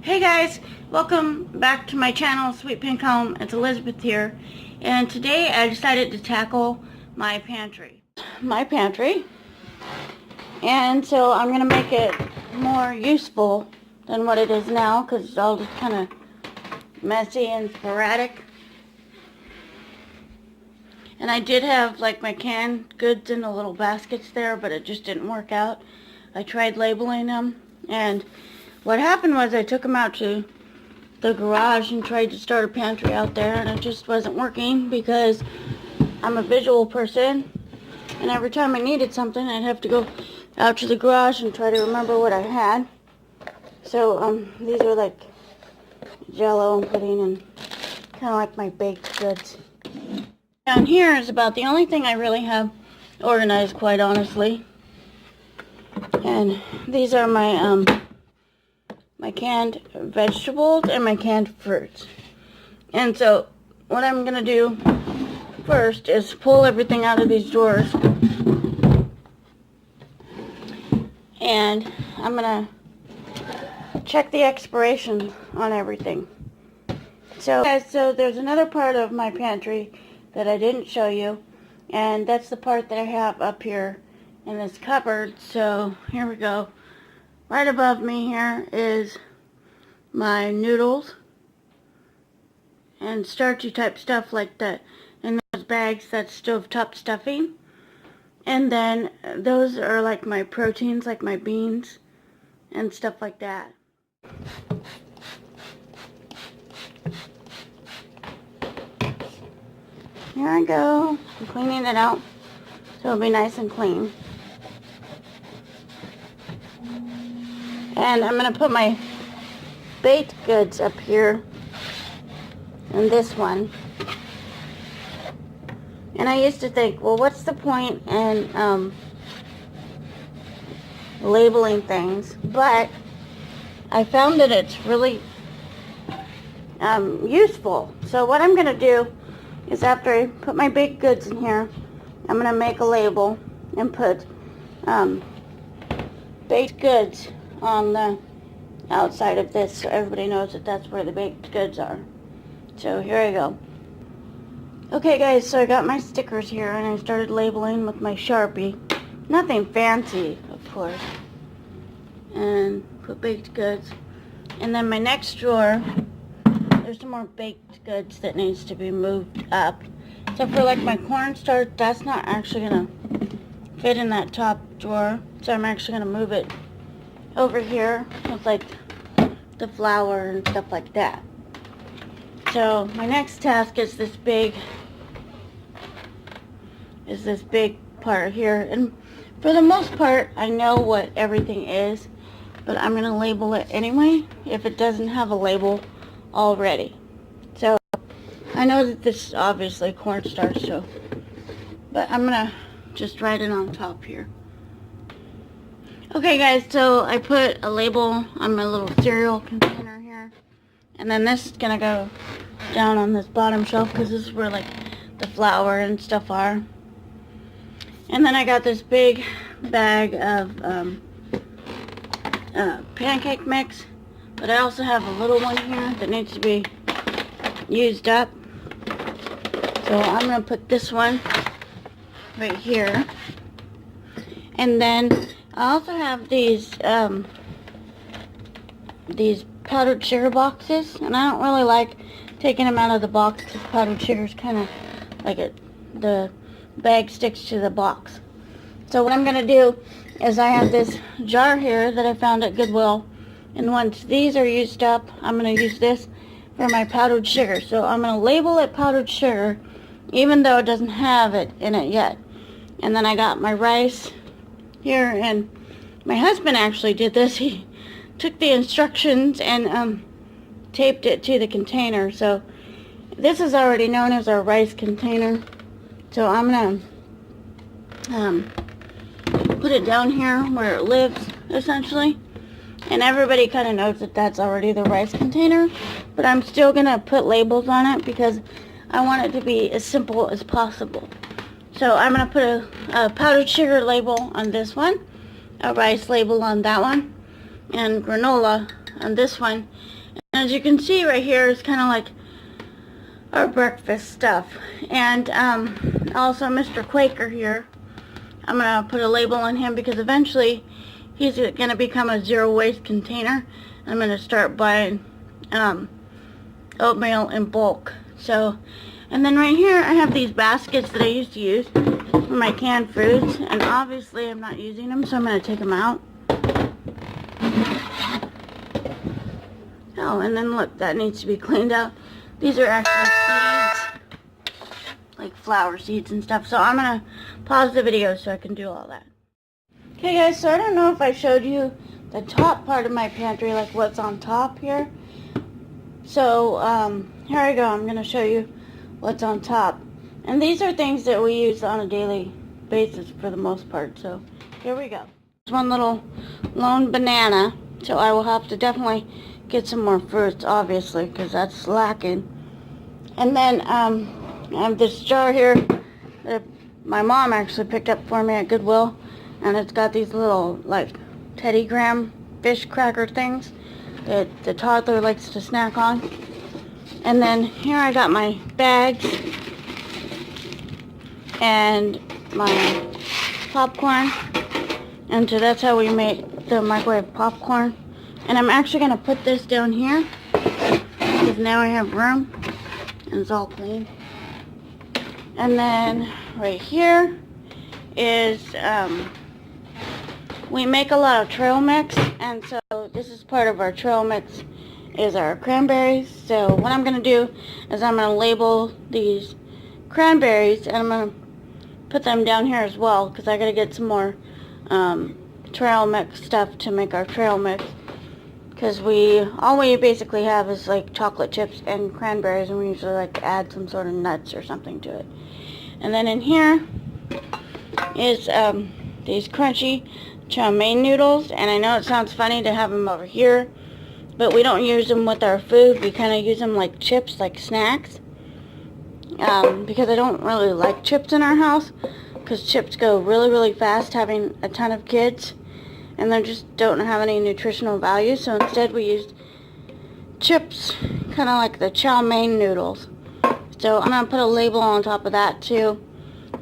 Hey guys, welcome back to my channel, Sweet Pink Home. It's Elizabeth here, and today I decided to tackle my pantry. And so I'm going to make it more useful than what it is now, because it's all just kind of messy and sporadic. And I did have like my canned goods in the little baskets there, but it just didn't work out. I tried labeling them, and what happened was I took them out to the garage and tried to start a pantry out there, and it just wasn't working because I'm a visual person, and every time I needed something I'd have to go out to the garage and try to remember what I had. So these are like Jello and pudding and kind of like my baked goods. Down here is about the only thing I really have organized, quite honestly. And these are my my canned vegetables and my canned fruits. And so what I'm going to do first is pull everything out of these drawers. And I'm going to check the expiration on everything. So guys, so there's another part of my pantry that I didn't show you, and that's the part that I have up here in this cupboard. So here we go. Right above me here is my noodles and starchy type stuff like that. In those bags, that's stovetop stuffing. And then those are like my proteins, like my beans and stuff like that. Here I go. I'm cleaning it out so it'll be nice and clean. And I'm going to put my baked goods up here in this one. And I used to think, well, what's the point in labeling things? But I found that it's really useful. So what I'm going to do is, after I put my baked goods in here, I'm going to make a label and put baked goods on the outside of this so everybody knows that that's where the baked goods are. So here I go. Okay guys, so I got my stickers here and I started labeling with my Sharpie. Nothing fancy, of course. And put baked goods. And then my next drawer, there's some more baked goods that needs to be moved up. So for like my cornstarch, that's not actually going to fit in that top drawer. So I'm actually going to move it over here with like the flour and stuff like that. So my next task is this big part here, and for the most part I know what everything is, but I'm going to label it anyway if it doesn't have a label already. So I know that this is obviously cornstarch, so but I'm going to just write it on top here. Okay guys, so I put a label on my little cereal container here, and then this is going to go down on this bottom shelf because this is where like the flour and stuff are. And then I got this big bag of pancake mix, but I also have a little one here that needs to be used up. So I'm going to put this one right here. And then I also have these powdered sugar boxes, and I don't really like taking them out of the box because powdered sugar is kind of like the bag sticks to the box. So what I'm going to do is, I have this jar here that I found at Goodwill, and once these are used up, I'm going to use this for my powdered sugar. So I'm going to label it powdered sugar even though it doesn't have it in it yet. And then I got my rice here, and my husband actually did this. He took the instructions and taped it to the container. So this is already known as our rice container. So I'm going to put it down here where it lives, essentially. And everybody kind of knows that that's already the rice container. But I'm still going to put labels on it because I want it to be as simple as possible. So I'm going to put a powdered sugar label on this one, a rice label on that one, and granola on this one. And as you can see right here, it's kind of like our breakfast stuff. And also Mr. Quaker here, I'm going to put a label on him because eventually he's going to become a zero waste container. I'm going to start buying oatmeal in bulk. So, and then right here I have these baskets that I used to use for my canned foods, and obviously I'm not using them, so I'm going to take them out. Oh, and then look, that needs to be cleaned out. These are actually seeds, like flower seeds and stuff. So I'm going to pause the video so I can do all that. Okay guys, so I don't know if I showed you the top part of my pantry, like what's on top here. So here I go, I'm going to show you what's on top. And these are things that we use on a daily basis for the most part. So here we go. There's one little lone banana, so I will have to definitely get some more fruits, obviously, because that's lacking. And then I have this jar here that my mom actually picked up for me at Goodwill, and it's got these little like Teddy Graham fish cracker things that the toddler likes to snack on. And then here I got my bags and my popcorn, and so that's how we make the microwave popcorn. And I'm actually going to put this down here because now I have room and it's all clean. And then right here is we make a lot of trail mix, and so this is part of our trail mix is our cranberries. So what I'm going to do is I'm going to label these cranberries, and I'm going to put them down here as well because I got to get some more trail mix stuff to make our trail mix, because all we basically have is like chocolate chips and cranberries, and we usually like to add some sort of nuts or something to it. And then in here is these crunchy chow mein noodles, and I know it sounds funny to have them over here, but we don't use them with our food. We kind of use them like chips, like snacks, because I don't really like chips in our house, because chips go really fast having a ton of kids, and they just don't have any nutritional value. So instead we used chips, kind of like the chow mein noodles. So I'm going to put a label on top of that too,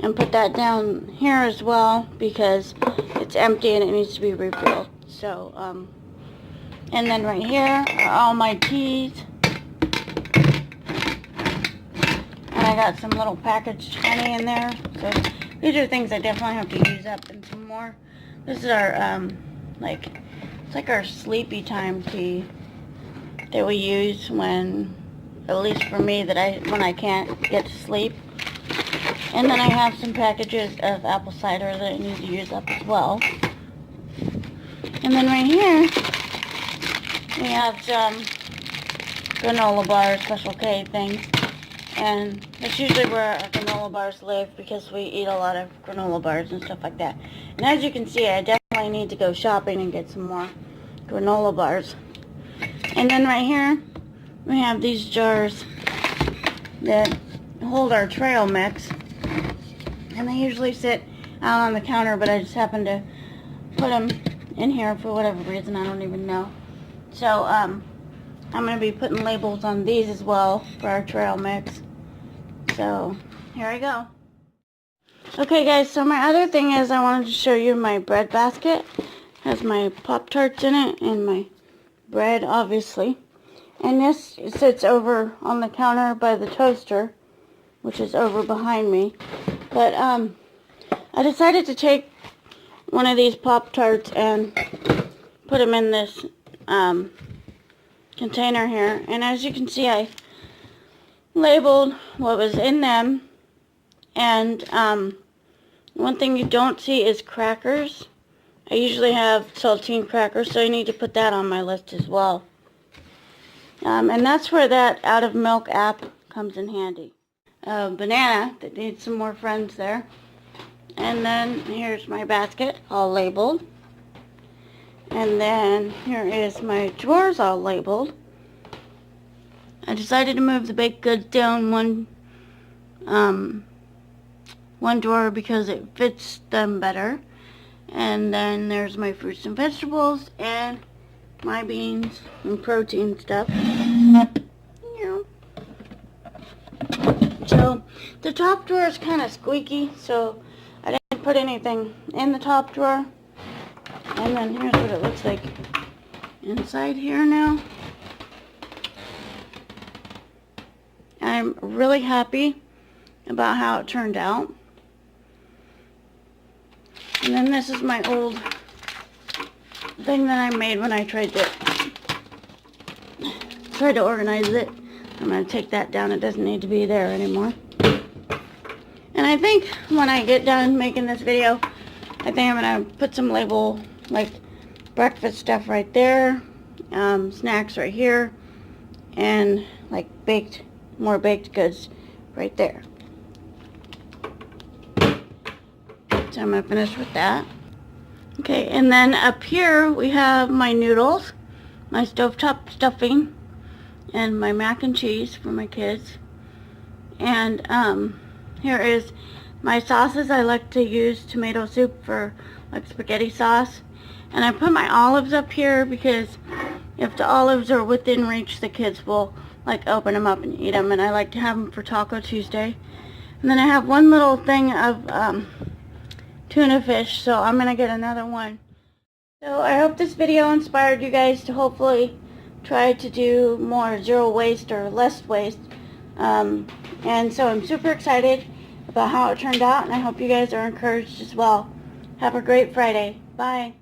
and put that down here as well because it's empty and it needs to be refilled. So and then right here are all my teas, and I got some little packaged honey in there. So these are things I definitely have to use up, and some more. This is our it's like our sleepy time tea that we use when, at least for me, when I can't get to sleep. And then I have some packages of apple cider that I need to use up as well. And then right here we have some granola bars, Special K things. And that's usually where our granola bars live because we eat a lot of granola bars and stuff like that. And as you can see, I definitely need to go shopping and get some more granola bars. And then right here, we have these jars that hold our trail mix. And they usually sit out on the counter, but I just happen to put them in here for whatever reason. I don't even know. So, I'm going to be putting labels on these as well for our trail mix. So, here I go. Okay guys, so my other thing is I wanted to show you my bread basket. It has my Pop-Tarts in it and my bread, obviously. And this sits over on the counter by the toaster, which is over behind me. But I decided to take one of these Pop-Tarts and put them in this container here. And as you can see, I labeled what was in them. And one thing you don't see is crackers. I usually have saltine crackers, so I need to put that on my list as well. And that's where that Out of Milk app comes in handy. Banana that needs some more friends there. And then here's my basket all labeled. And then here is my drawers all labeled. I decided to move the baked goods down one drawer because it fits them better. And then there's my fruits and vegetables, and my beans and protein stuff. Yeah. So the top drawer is kind of squeaky, so I didn't put anything in the top drawer. And then here's what it looks like inside here now. I'm really happy about how it turned out. And then this is my old thing that I made when I tried to organize it. I'm going to take that down. It doesn't need to be there anymore. And I think when I get done making this video, I think I'm going to put some label, like breakfast stuff right there, snacks right here, and like more baked goods right there. So I'm going to finish with that. Okay, and then up here we have my noodles, my stovetop stuffing, and my mac and cheese for my kids. And here is my sauces. I like to use tomato soup for like spaghetti sauce. And I put my olives up here because if the olives are within reach, the kids will like open them up and eat them. And I like to have them for Taco Tuesday. And then I have one little thing of tuna fish, so I'm gonna get another one. So I hope this video inspired you guys to hopefully try to do more zero waste or less waste. And so I'm super excited about how it turned out, and I hope you guys are encouraged as well. Have a great Friday. Bye.